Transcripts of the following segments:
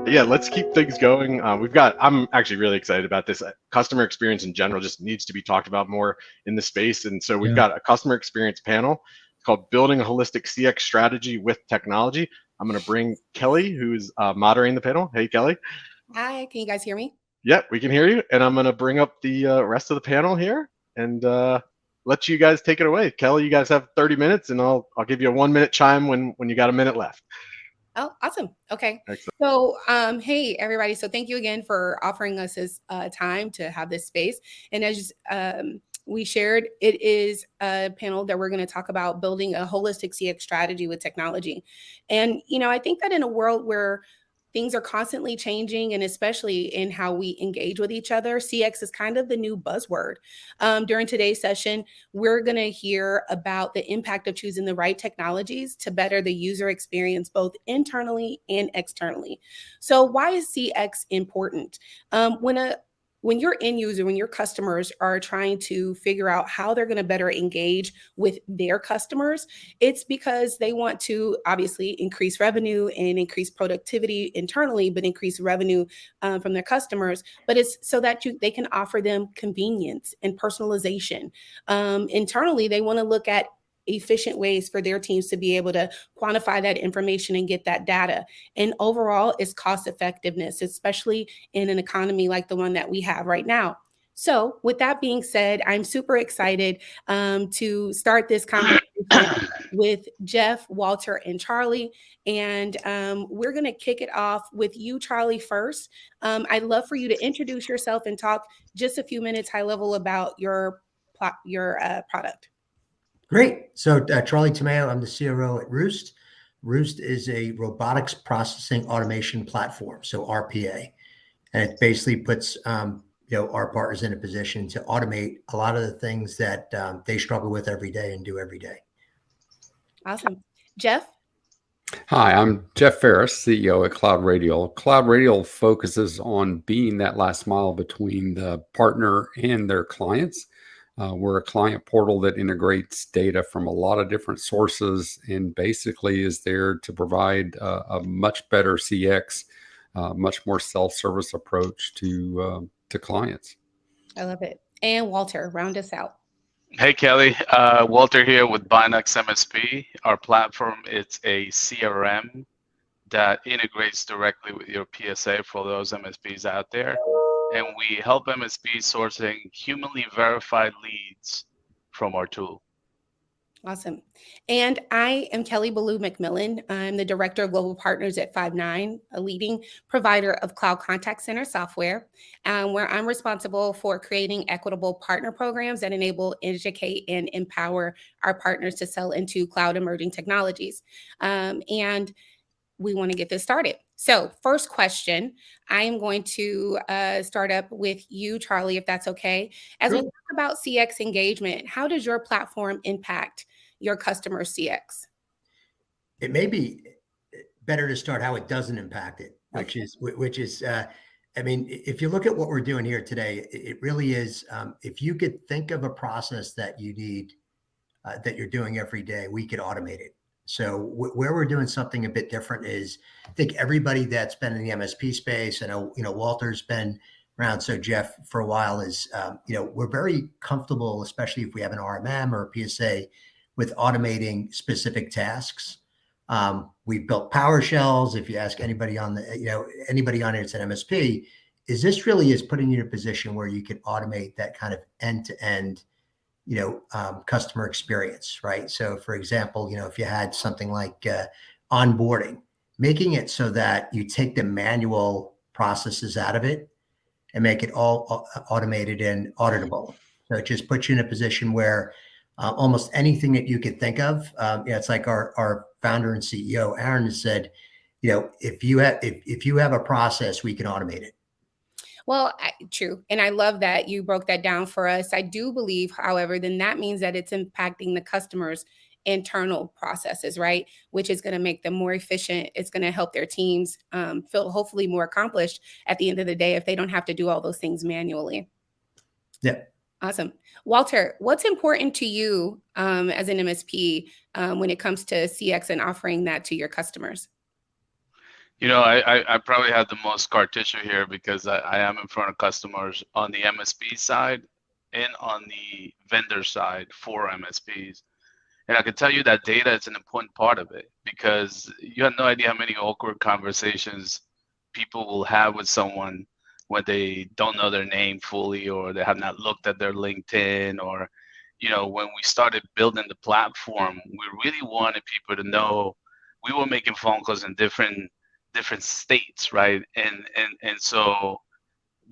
Yeah, let's keep things going. I'm actually really excited about this. Customer experience in general just needs to be talked about more in the space. And so we've Yeah. got a customer experience panel called Building a Holistic CX Strategy with Technology. I'm going to bring Kelly, who's moderating the panel. Hey, Kelly. Hi, can you guys hear me? Yep, we can hear you. And I'm going to bring up the rest of the panel here and let you guys take it away. Kelly, you guys have 30 minutes, and I'll give you a 1 minute chime when you got a minute left. Oh, awesome. Okay. Excellent. So, hey, everybody. So thank you again for offering us this time to have this space. And as we shared, it is a panel that we're going to talk about building a holistic CX strategy with technology. And, I think that in a world where things are constantly changing, and especially in how we engage with each other, CX is kind of the new buzzword. During today's session, we're going to hear about the impact of choosing the right technologies to better the user experience, both internally and externally. So why is CX important? When your end user, when your customers are trying to figure out how they're going to better engage with their customers, it's because they want to obviously increase revenue and increase productivity internally, but increase revenue from their customers. But it's so that they can offer them convenience and personalization. Internally, they want to look at efficient ways for their teams to be able to quantify that information and get that data. And overall, it's cost effectiveness, especially in an economy like the one that we have right now. So with that being said, I'm super excited to start this conversation with Jeff, Walter, and Charlie. And we're going to kick it off with you, Charlie, first. I'd love for you to introduce yourself and talk just a few minutes high level about your product. Great. So Charlie Tomeo, I'm the CRO at Roost. Roost is a robotics processing automation platform, so RPA, and it basically puts our partners in a position to automate a lot of the things that they struggle with every day and do every day. Awesome. Jeff? Hi, I'm Jeff Ferris, CEO at Cloud Radial. Cloud Radial focuses on being that last mile between the partner and their clients. We're a client portal that integrates data from a lot of different sources and basically is there to provide a much better CX, much more self-service approach to clients. I love it. And Walter, round us out. Hey, Kelly. Walter here with Binax MSP. Our platform is a CRM that integrates directly with your PSA for those MSPs out there. And we help MSPs sourcing humanly verified leads from our tool. Awesome. And I am Kelly Ballou McMillan. I'm the Director of Global Partners at Five9, a leading provider of cloud contact center software, where I'm responsible for creating equitable partner programs that enable, educate, and empower our partners to sell into cloud emerging technologies. And we want to get this started. So first question, I am going to start up with you, Charlie, if that's okay. As we talk about CX engagement, how does your platform impact your customer CX? It may be better to start how it doesn't impact it, which is, I mean, if you look at what we're doing here today, it really is, if you could think of a process that you need, that you're doing every day, we could automate it. So where we're doing something a bit different is, I think everybody that's been in the MSP space, I know, Walter's been around, so Jeff for a while is, we're very comfortable, especially if we have an RMM or a PSA, with automating specific tasks. We've built PowerShells. If you ask anybody on anybody on it, it's an MSP, this really is putting you in a position where you can automate that kind of end-to-end customer experience, right? So for example, if you had something like onboarding, making it so that you take the manual processes out of it and make it all automated and auditable. So it just puts you in a position where almost anything that you could think of, it's like our founder and CEO, Aaron, has said, if you have a process, we can automate it. Well, true. And I love that you broke that down for us. I do believe, however, then that means that it's impacting the customer's internal processes, right? Which is going to make them more efficient. It's going to help their teams feel hopefully more accomplished at the end of the day if they don't have to do all those things manually. Yeah. Awesome. Walter, what's important to you as an MSP when it comes to CX and offering that to your customers? You know, I probably have the most scar tissue here because I am in front of customers on the MSP side and on the vendor side for MSPs. And I can tell you that data is an important part of it because you have no idea how many awkward conversations people will have with someone when they don't know their name fully or they have not looked at their LinkedIn or, you know, when we started building the platform, we really wanted people to know we were making phone calls in different states, right? And so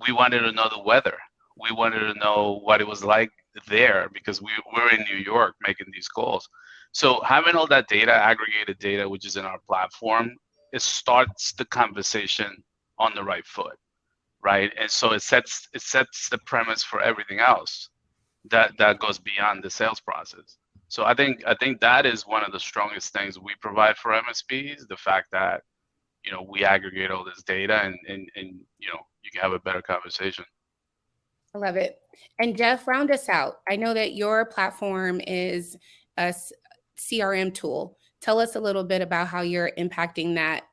we wanted to know the weather. We wanted to know what it was like there because we're in New York making these calls. So having all that data, aggregated data, which is in our platform, it starts the conversation on the right foot, right? And so it sets the premise for everything else that goes beyond the sales process. So I think that is one of the strongest things we provide for MSPs, the fact that we aggregate all this data and you can have a better conversation. I love it. And Jeff, round us out. I know that your platform is a CRM tool. Tell us a little bit about how you're impacting that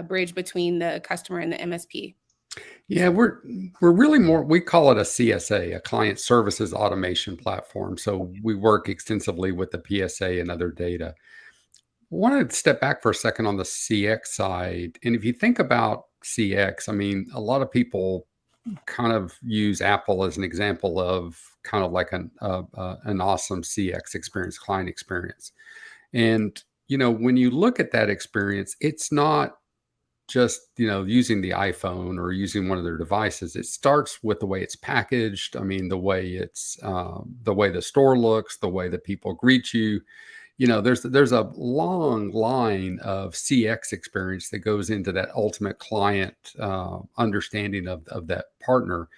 bridge between the customer and the MSP. Yeah, we're really more, we call it a CSA, a client services automation platform. So we work extensively with the PSA and other data. I want to step back for a second on the CX side. And if you think about CX, I mean, a lot of people kind of use Apple as an example of kind of like an awesome CX experience, client experience. And, when you look at that experience, it's not just, using the iPhone or using one of their devices. It starts with the way it's packaged. I mean, the way the way the store looks, the way that people greet you. There's a long line of CX experience that goes into that ultimate client understanding of that partner.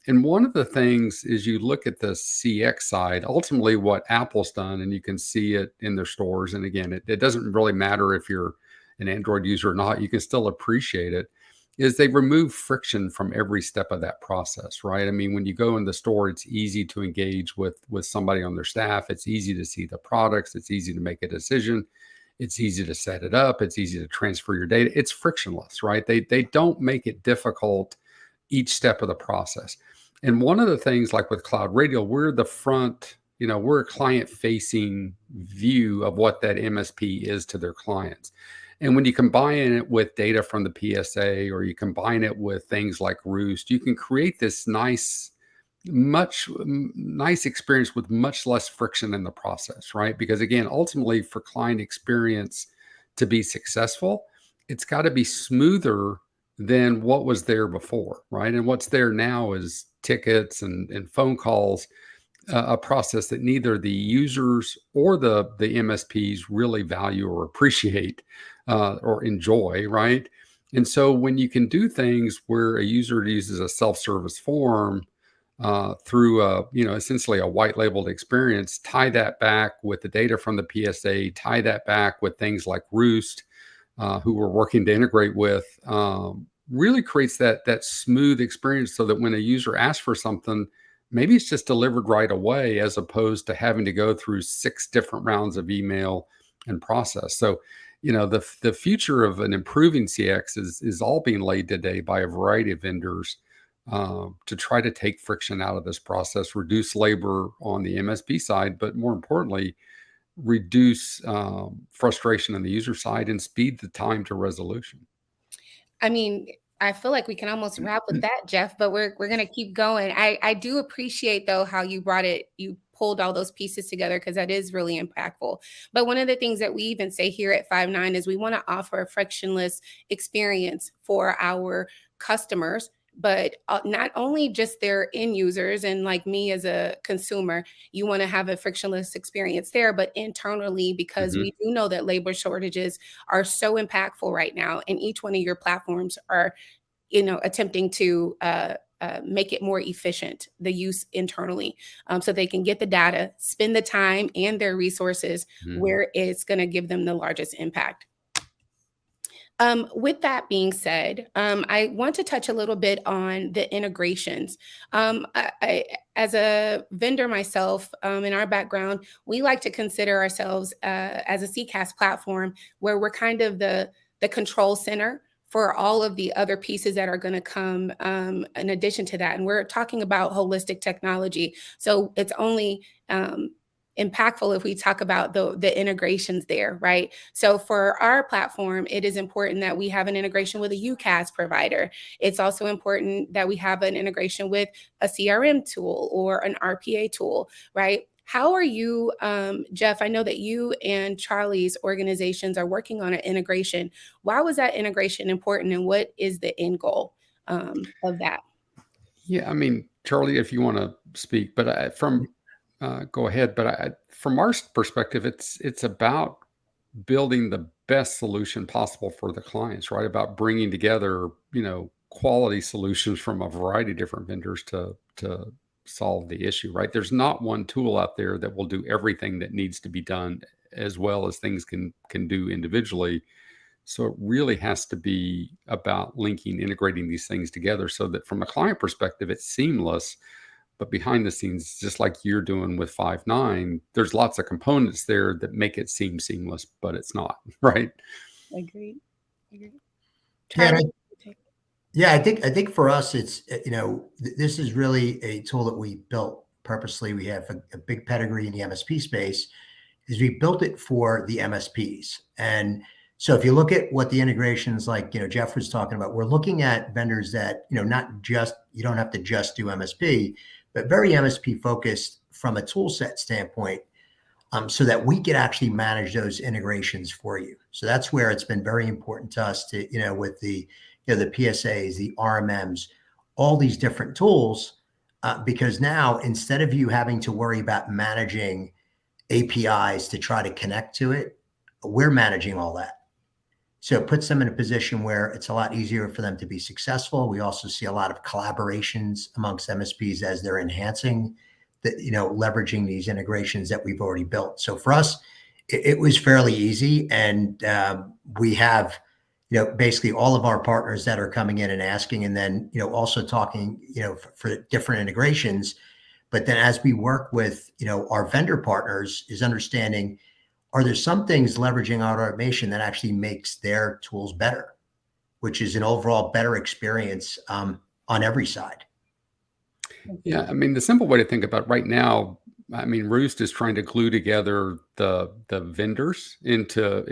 And one of the things is you look at the CX side, ultimately what Apple's done, and you can see it in their stores. And again, it doesn't really matter if you're an Android user or not, you can still appreciate it, is they remove friction from every step of that process, right? I mean, when you go in the store, it's easy to engage with somebody on their staff. It's easy to see the products. It's easy to make a decision. It's easy to set it up. It's easy to transfer your data. It's frictionless, right? They don't make it difficult each step of the process. And one of the things, like with Cloud Radio, we're the front, we're a client facing view of what that MSP is to their clients. And when you combine it with data from the PSA, or you combine it with things like Roost, you can create this nice experience with much less friction in the process, right? Because again, ultimately for client experience to be successful, it's got to be smoother than what was there before, right? And what's there now is tickets and phone calls, a process that neither the users or the MSPs really value or appreciate or enjoy, right? And so when you can do things where a user uses a self-service form through essentially a white labeled experience, tie that back with the data from the PSA, tie that back with things like Roost, who we're working to integrate with, really creates that smooth experience so that when a user asks for something, maybe it's just delivered right away, as opposed to having to go through 6 different rounds of email and process. So, the future of an improving CX is all being laid today by a variety of vendors to try to take friction out of this process, reduce labor on the MSP side, but more importantly, reduce frustration on the user side and speed the time to resolution. I mean, I feel like we can almost wrap with that, Jeff, but we're going to keep going. I do appreciate, though, how you pulled all those pieces together, because that is really impactful. But one of the things that we even say here at Five9 is we want to offer a frictionless experience for our customers, but not only just their end users. And like me as a consumer, you want to have a frictionless experience there, but internally, because we do know that labor shortages are so impactful right now. And each one of your platforms are, attempting to make it more efficient, the use internally, so they can get the data, spend the time and their resources where it's going to give them the largest impact. With that being said, I want to touch a little bit on the integrations. I, as a vendor myself, in our background, we like to consider ourselves as a CCaaS platform where we're kind of the control center for all of the other pieces that are going to come in addition to that. And we're talking about holistic technology. So it's only impactful if we talk about the integrations there, right? So for our platform, it is important that we have an integration with a UCaaS provider. It's also important that we have an integration with a CRM tool or an RPA tool, right? How are you, Jeff? I know that you and Charlie's organizations are working on an integration. Why was that integration important, and what is the end goal of that? Yeah, I mean, Charlie, if you want to speak, but go ahead. But from our perspective, it's about building the best solution possible for the clients, right? About bringing together, quality solutions from a variety of different vendors to solve the issue, right? There's not one tool out there that will do everything that needs to be done as well as things can do individually. So it really has to be about integrating these things together so that from a client perspective, it's seamless. But behind the scenes, just like you're doing with Five9, there's lots of components there that make it seem seamless, but it's not, right? Agreed. Yeah, I think for us, it's, this is really a tool that we built purposely. We have a big pedigree in the MSP space, is we built it for the MSPs. And so if you look at what the integrations, like, Jeff was talking about, we're looking at vendors that, not just, you don't have to just do MSP, but very MSP focused from a tool set standpoint, so that we could actually manage those integrations for you. So that's where it's been very important to us to, with the, the PSAs, the RMMs, all these different tools, because now instead of you having to worry about managing APIs to try to connect to it, we're managing all that. So it puts them in a position where it's a lot easier for them to be successful. We also see a lot of collaborations amongst MSPs as they're enhancing leveraging these integrations that we've already built. So for us, it was fairly easy. And we have, basically all of our partners that are coming in and asking, and then, also talking, for different integrations. But then as we work with, our vendor partners, is understanding, are there some things leveraging automation that actually makes their tools better, which is an overall better experience on every side. Yeah, I mean, the simple way to think about it right now, I mean, Roost is trying to glue together the vendors into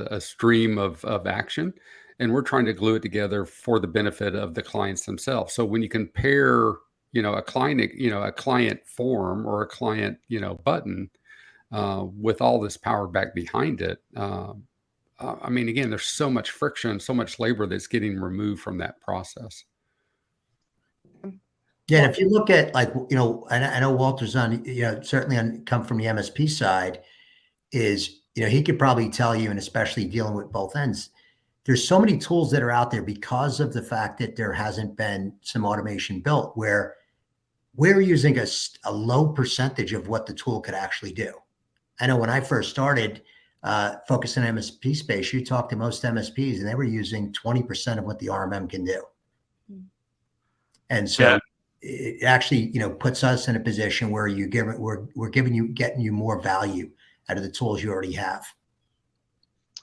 a stream of action, and we're trying to glue it together for the benefit of the clients themselves. So when you compare, a client form or a client, button with all this power back behind it, I mean, again, there's so much friction, so much labor that's getting removed from that process. Yeah, and if you look at, like, I know Walter's on, certainly come from the MSP side, is, he could probably tell you, and especially dealing with both ends, there's so many tools that are out there because of the fact that there hasn't been some automation built, where we're using a low percentage of what the tool could actually do. I know when I first started focusing on MSP space, you talk to most MSPs and they were using 20% of what the RMM can do. And so yeah, it actually, puts us in a position where we're getting you more value out of the tools you already have.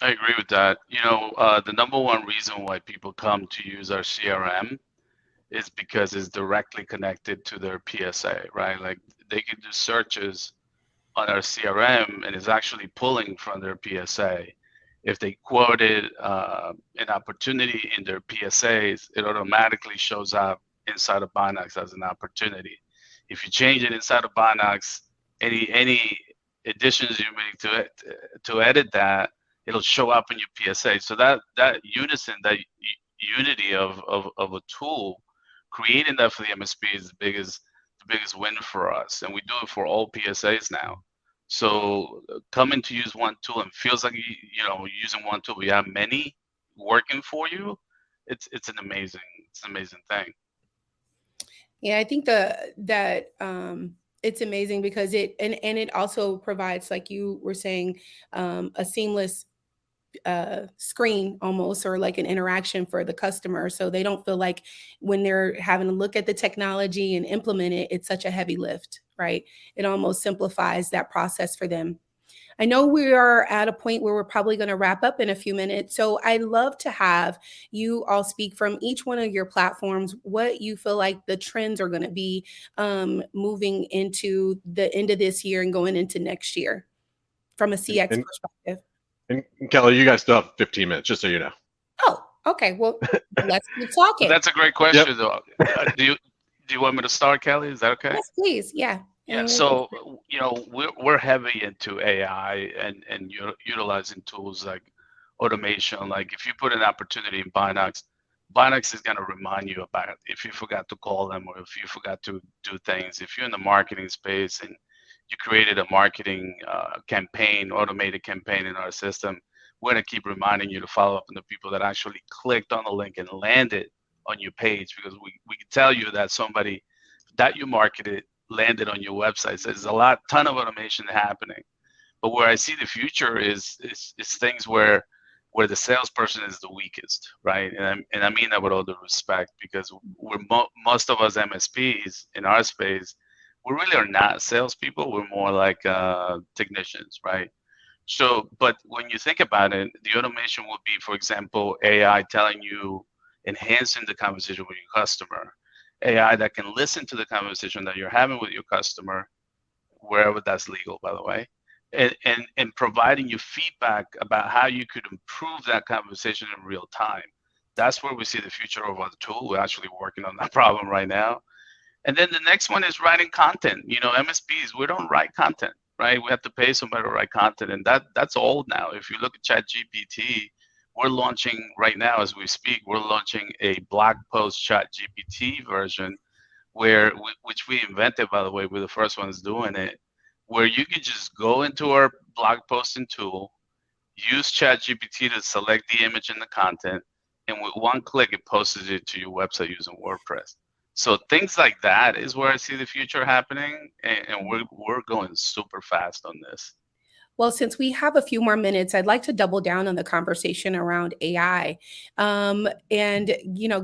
I agree with that. The number one reason why people come to use our CRM is because it's directly connected to their PSA, right? Like, they can do searches on our CRM and it's actually pulling from their PSA. If they quoted an opportunity in their PSAs, it automatically shows up inside of Binax as an opportunity. If you change it inside of Binax, any additions you make to edit that, it'll show up in your PSA. So that unison, that unity of a tool, creating that for the MSP is the biggest win for us, and we do it for all PSAs now. So coming to use one tool and feels like using one tool, we have many working for you. It's an amazing thing. Yeah, I think that it's amazing because it also provides, like you were saying, a seamless screen almost, or like an interaction for the customer, so they don't feel like when they're having to look at the technology and implement it, it's such a heavy lift, right? It almost simplifies that process for them. I know we are at a point where we're probably going to wrap up in a few minutes. So I'd love to have you all speak from each one of your platforms, what you feel like the trends are going to be moving into the end of this year and going into next year from a CX perspective. And Kelly, you guys still have 15 minutes, just so you know. Oh, okay. Well, let's keep talking. That's a great question, though. Do you want me to start, Kelly? Is that okay? Yes, please. Yeah. Yeah. So we're heavy into AI and utilizing tools like automation. Like if you put an opportunity in Binax, Binax is going to remind you about it if you forgot to call them or if you forgot to do things. If you're in the marketing space and you created a marketing campaign, automated campaign in our system, we're going to keep reminding you to follow up on the people that actually clicked on the link and landed on your page, because we can tell you that somebody that you marketed landed on your website. So there's a ton of automation happening. But where I see the future is things where the salesperson is the weakest, right? And I mean that with all due respect, because most of us MSPs in our space, we really are not salespeople. We're more like technicians, right? So, but when you think about it, the automation would be, for example, AI telling you, enhancing the conversation with your customer, AI that can listen to the conversation that you're having with your customer, wherever that's legal, by the way, and providing you feedback about how you could improve that conversation in real time. That's where we see the future of our tool. We're actually working on that problem right now. And then the next one is writing content. MSPs, we don't write content, right? We have to pay somebody to write content, and that's old now. If you look at ChatGPT, we're launching right now as we speak. We're launching a blog post ChatGPT version, which we invented, by the way. We're the first ones doing it, where you can just go into our blog posting tool, use ChatGPT to select the image and the content, and with one click, it posts it to your website using WordPress. So things like that is where I see the future happening, and we're going super fast on this. Well, since we have a few more minutes, I'd like to double down on the conversation around AI, and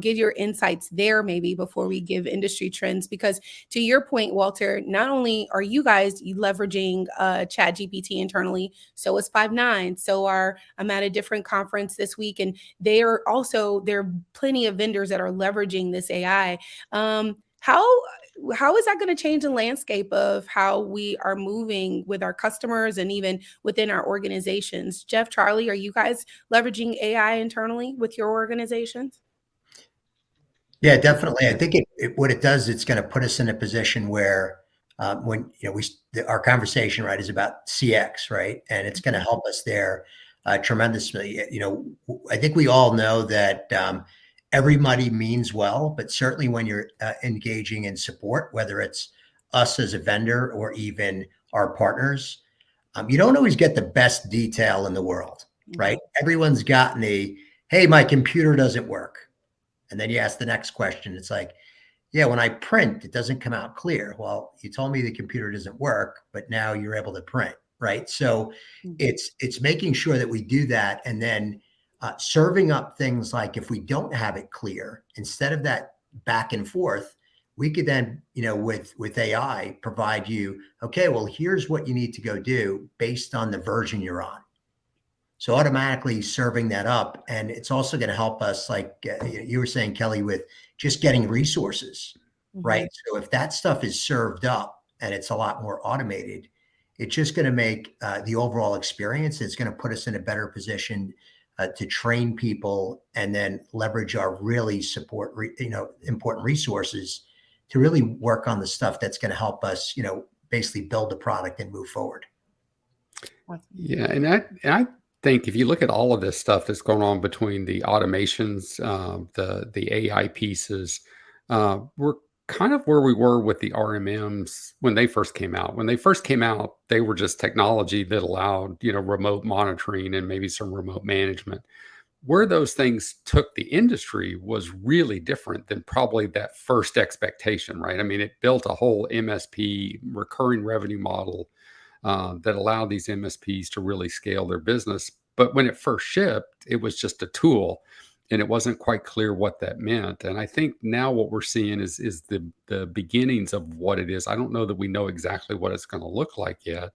give your insights there maybe before we give industry trends. Because to your point, Walter, not only are you guys leveraging ChatGPT internally, so is Five9. I'm at a different conference this week, and there are plenty of vendors that are leveraging this AI. How is that going to change the landscape of how we are moving with our customers and even within our organizations? Jeff, Charlie, are you guys leveraging AI internally with your organizations? Yeah, definitely. I think what it does, it's going to put us in a position where when our conversation, right, is about CX, right, and it's going to help us there tremendously. I think we all know that everybody means well, but certainly when you're engaging in support, whether it's us as a vendor or even our partners, you don't always get the best detail in the world, right? Everyone's gotten hey, my computer doesn't work. And then you ask the next question. It's like, yeah, when I print, it doesn't come out clear. Well, you told me the computer doesn't work, but now you're able to print, right? So it's making sure that we do that, and then serving up things like, if we don't have it clear, instead of that back and forth, we could then, with AI, provide you, okay, well, here's what you need to go do based on the version you're on. So automatically serving that up. And it's also going to help us, like you were saying, Kelly, with just getting resources, right? So if that stuff is served up and it's a lot more automated, it's just going to make the overall experience, it's going to put us in a better position to train people and then leverage our really important resources to really work on the stuff that's going to help us, basically build the product and move forward. Yeah, and I think if you look at all of this stuff that's going on between the automations, the AI pieces, we're kind of where we were with the RMMs when they first came out. When they first came out, they were just technology that allowed, remote monitoring and maybe some remote management. Where those things took the industry was really different than probably that first expectation, right? I mean, it built a whole MSP recurring revenue model that allowed these MSPs to really scale their business. But when it first shipped, it was just a tool, and it wasn't quite clear what that meant. And I think now what we're seeing is the beginnings of what it is. I don't know that we know exactly what it's going to look like yet,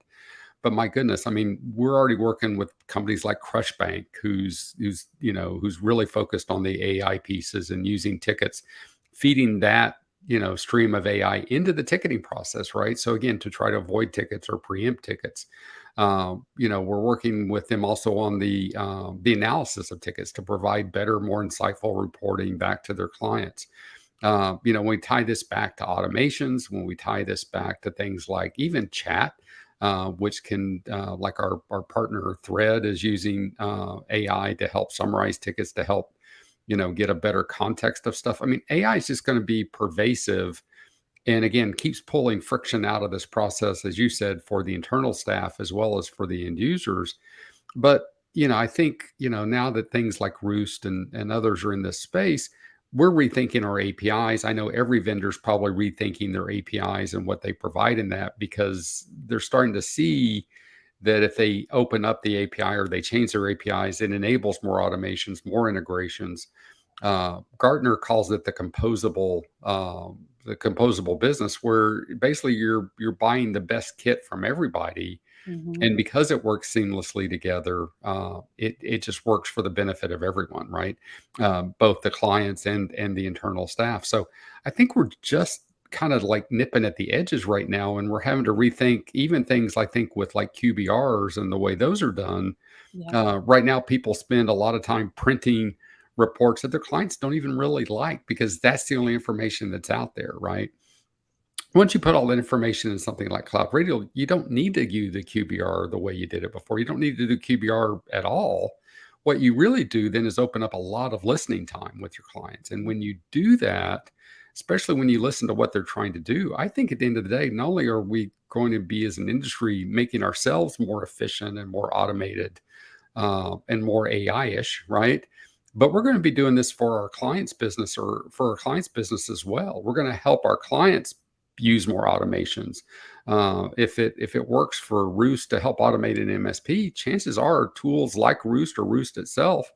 but my goodness, I mean, we're already working with companies like Crushbank, who's really focused on the AI pieces and using tickets, feeding that stream of AI into the ticketing process, right? So again, to try to avoid tickets or preempt tickets. We're working with them also on the analysis of tickets to provide better, more insightful reporting back to their clients. When we tie this back to automations, when we tie this back to things like even chat, which can, like our partner Thread is using AI to help summarize tickets, to help, get a better context of stuff. I mean, AI is just going to be pervasive, and again, keeps pulling friction out of this process, as you said, for the internal staff as well as for the end users. But, I think, now that things like Roost and others are in this space, we're rethinking our APIs. I know every vendor's probably rethinking their APIs and what they provide in that, because they're starting to see that if they open up the API or they change their APIs, it enables more automations, more integrations. Gartner calls it the composable business, where basically you're buying the best kit from everybody. And because it works seamlessly together, it just works for the benefit of everyone, right? Both the clients and the internal staff. So I think we're just kind of like nipping at the edges right now, and we're having to rethink even things I think with like QBRs and the way those are done. Right now, people spend a lot of time printing reports that their clients don't even really like, because that's the only information that's out there, right? Once you put all that information in something like Cloud Radio, you don't need to use the QBR the way you did it before. You don't need to do QBR at all. What you really do then is open up a lot of listening time with your clients. And when you do that, especially when you listen to what they're trying to do, I think at the end of the day, not only are we going to be as an industry making ourselves more efficient and more automated and more AI-ish, right? But we're going to be doing this for our clients' business, or for our clients' business as well. We're going to help our clients use more automations. If it works for Roost to help automate an MSP, chances are tools like Roost or Roost itself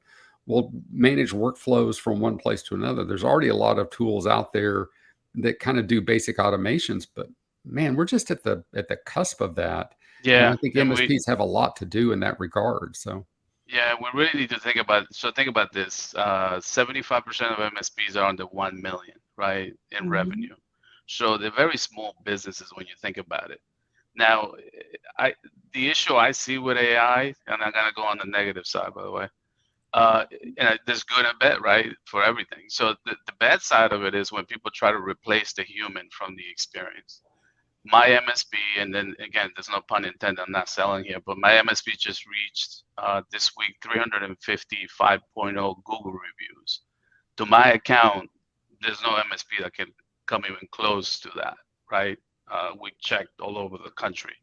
will manage workflows from one place to another. There's already a lot of tools out there that kind of do basic automations, but man, we're just at the cusp of that. And Yeah, I think and MSPs have a lot to do in that regard. So yeah, we really need to think about. So think about this: 75% of MSPs are under 1 million, right, in revenue. So they're very small businesses when you think about it. Now, the issue I see with AI, and I'm gonna go on the negative side, by the way. There's good and bad, right, for everything. So the bad side of it is when people try to replace the human from the experience. My MSP, and then again, there's no pun intended, I'm not selling here, but my MSP just reached this week 350 5.0 Google reviews. To my account, there's no MSP that can come even close to that, right? We checked all over the country.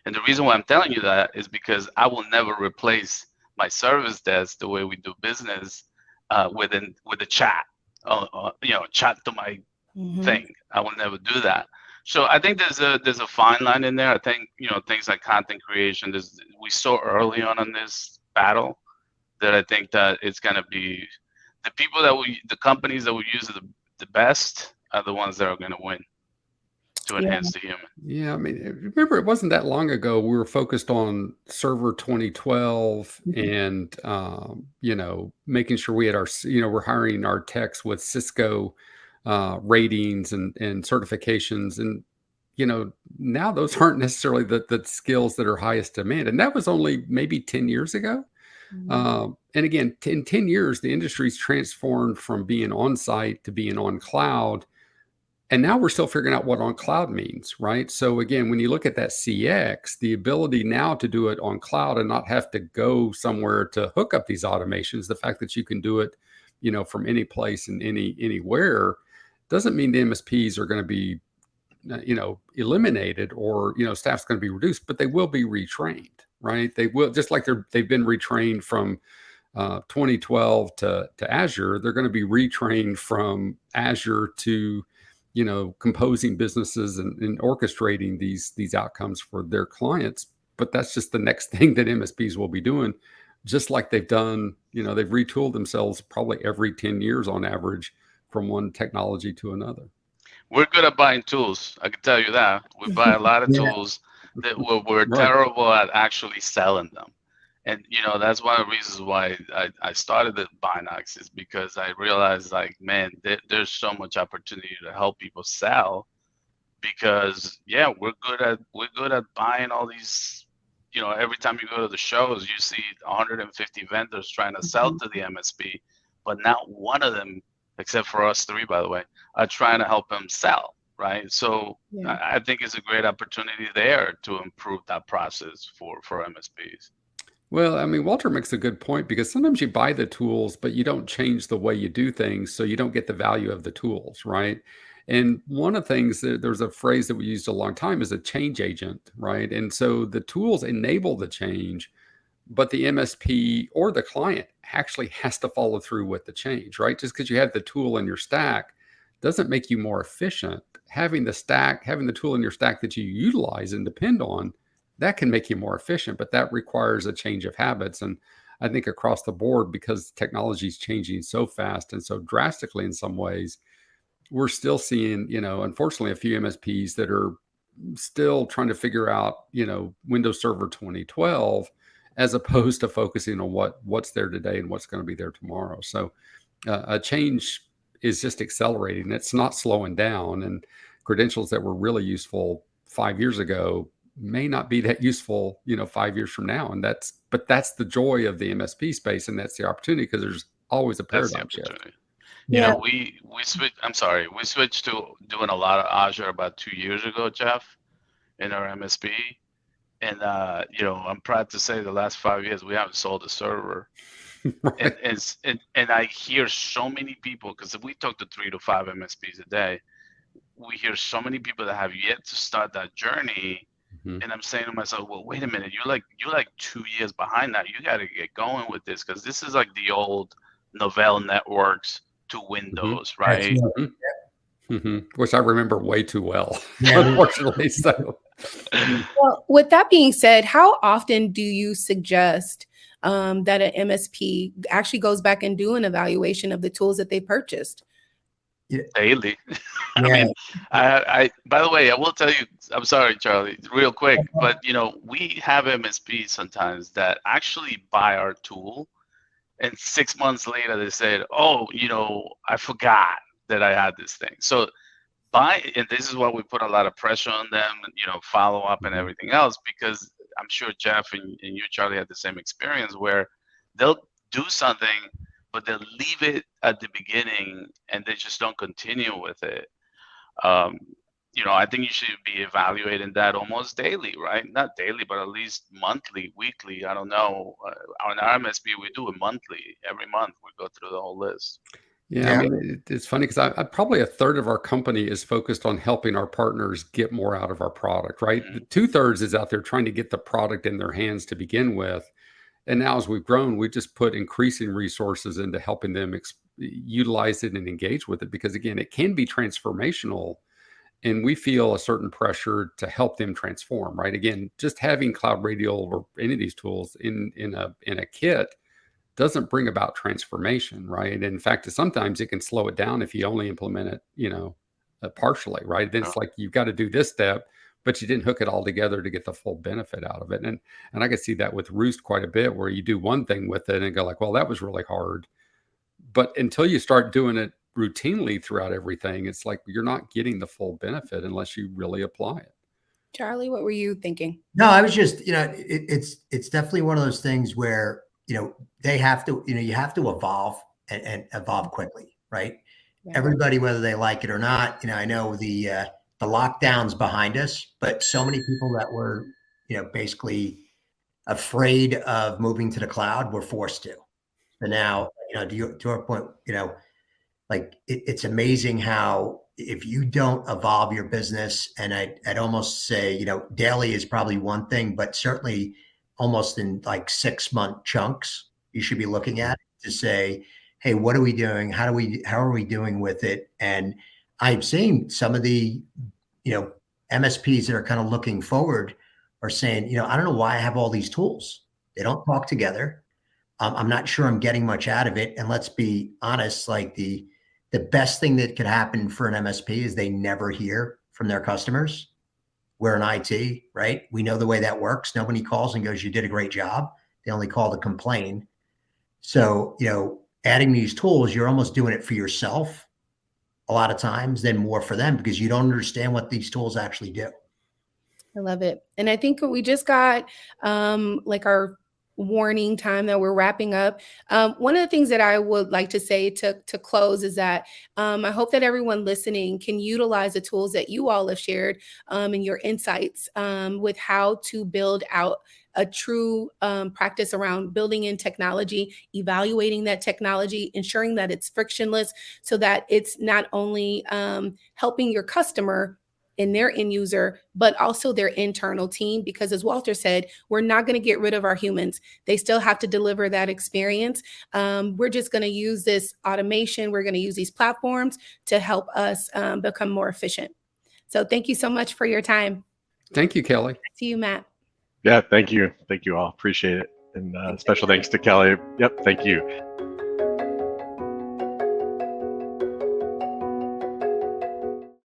And the reason why I'm telling you that is because I will never replace my service desk the way we do business with a chat, chat to my thing. I will never do that. So I think there's a fine line in there. I think things like content creation. We saw early on in this battle that I think that it's gonna be the companies that will use it the best are the ones that are gonna win to enhance the human. yeah, I mean, remember, it wasn't that long ago we were focused on Server 2012 and making sure we had our we're hiring our techs with Cisco ratings and certifications, and now those aren't necessarily the skills that are highest demand, and that was only maybe 10 years ago. And again, in 10 years, the industry's transformed from being on site to being on cloud. And now we're still figuring out what on cloud means, right? So again, when you look at that CX, the ability now to do it on cloud and not have to go somewhere to hook up these automations, the fact that you can do it, from any place and anywhere, doesn't mean the MSPs are going to be, eliminated, or staff's going to be reduced, but they will be retrained, right? They will, just like they've been retrained from 2012 to Azure. They're going to be retrained from Azure to composing businesses and orchestrating these outcomes for their clients. But that's just the next thing that MSPs will be doing, just like they've done. They've retooled themselves probably every 10 years on average from one technology to another. We're good at buying tools. I can tell you that. We buy a lot of tools, that we're Right. terrible at actually selling them. And that's one of the reasons why I started the Binox, is because I realized, like, man, there's so much opportunity to help people sell, because we're good at buying all these. Every time you go to the shows, you see 150 vendors trying to sell to the MSP, but not one of them, except for us three, by the way, are trying to help them sell, right? So Yeah. I think it's a great opportunity there to improve that process for MSPs. Well, I mean, Walter makes a good point, because sometimes you buy the tools, but you don't change the way you do things, so you don't get the value of the tools, right? And one of the things that there's a phrase that we used a long time is a change agent, right? And so the tools enable the change, but the MSP or the client actually has to follow through with the change, right? Just because you have the tool in your stack doesn't make you more efficient. Having the tool in your stack that you utilize and depend on, that can make you more efficient, but that requires a change of habits. And I think across the board, because technology is changing so fast and so drastically in some ways, we're still seeing, unfortunately, a few MSPs that are still trying to figure out, Windows Server 2012, as opposed to focusing on what's there today and what's going to be there tomorrow. So a change is just accelerating. It's not slowing down, and credentials that were really useful 5 years ago may not be that useful, 5 years from now. And that's the joy of the MSP space. And that's the opportunity, because there's always a That's the paradigm shift. opportunity. Yeah. We switched. I'm sorry. We switched to doing a lot of Azure about 2 years ago, Jeff, in our MSP. And I'm proud to say the last 5 years we haven't sold a server. Right. And I hear so many people, because we talk to 3 to 5 MSPs a day. We hear so many people that have yet to start that journey. Mhm. And I'm saying to myself, well, wait a minute, you're like 2 years behind now. You got to get going with this, because this is like the old Novell networks to Windows, That's right? right. Which I remember way too well, Yeah. unfortunately. So, Well, with that being said, how often do you suggest that an MSP actually goes back and do an evaluation of the tools that they purchased? Daily. I Yeah. mean, I by the way, I will tell you, I'm sorry, Charlie, real quick, but we have MSPs sometimes that actually buy our tool, and 6 months later they said, oh, I forgot that I had this thing. So and this is why we put a lot of pressure on them, and follow up and everything else, because I'm sure Jeff and you, Charlie, had the same experience, where they'll do something, but they'll leave it at the beginning and they just don't continue with it. I think you should be evaluating that almost daily, right? Not daily, but at least monthly, weekly. I don't know. On our MSP, we do it monthly. Every month, we go through the whole list. yeah, I mean, it's funny, because I probably a third of our company is focused on helping our partners get more out of our product, right? Mhm. The 2/3 is out there trying to get the product in their hands to begin with. And now, as we've grown, we just put increasing resources into helping them utilize it and engage with it, because again, it can be transformational, and we feel a certain pressure to help them transform, right? Again, just having Cloud Radial or any of these tools in a kit doesn't bring about transformation, right? In fact, sometimes it can slow it down if you only implement it, partially, right? Then it's like you've got to do this step, but you didn't hook it all together to get the full benefit out of it. And I can see that with Roost quite a bit, where you do one thing with it and go like, well, that was really hard. But until you start doing it routinely throughout everything, it's like you're not getting the full benefit unless you really apply it. Charlie, what were you thinking? No, I was just, it's definitely one of those things where, they have to, you have to evolve and evolve quickly, right? Yeah. Everybody, whether they like it or not, I know the lockdown's behind us, but so many people that were, basically afraid of moving to the cloud were forced to. So now, to your point, like it's amazing how, if you don't evolve your business, and I'd almost say, daily is probably one thing, but certainly almost in like 6-month chunks, you should be looking at it to say, hey, what are we doing? How are we doing with it? And I've seen some of the, MSPs that are kind of looking forward are saying, I don't know why I have all these tools. They don't talk together. I'm not sure I'm getting much out of it. And let's be honest, like the best thing that could happen for an MSP is they never hear from their customers. We're in IT, right? We know the way that works. Nobody calls and goes, you did a great job. They only call to complain. So, adding these tools, you're almost doing it for yourself a lot of times than more for them, because you don't understand what these tools actually do. I love it. And I think we just got like our warning time that we're wrapping up. One of the things that I would like to say to close is that I hope that everyone listening can utilize the tools that you all have shared and your insights with how to build out a true practice around building in technology, evaluating that technology, ensuring that it's frictionless so that it's not only helping your customer in their end user, but also their internal team. Because as Walter said, we're not going to get rid of our humans. They still have to deliver that experience. We're just going to use this automation. We're going to use these platforms to help us become more efficient. So thank you so much for your time. Thank you, Kelly. See you, Matt. Yeah, thank you. Thank you all. Appreciate it. And special thanks to Kelly. Yep, thank you.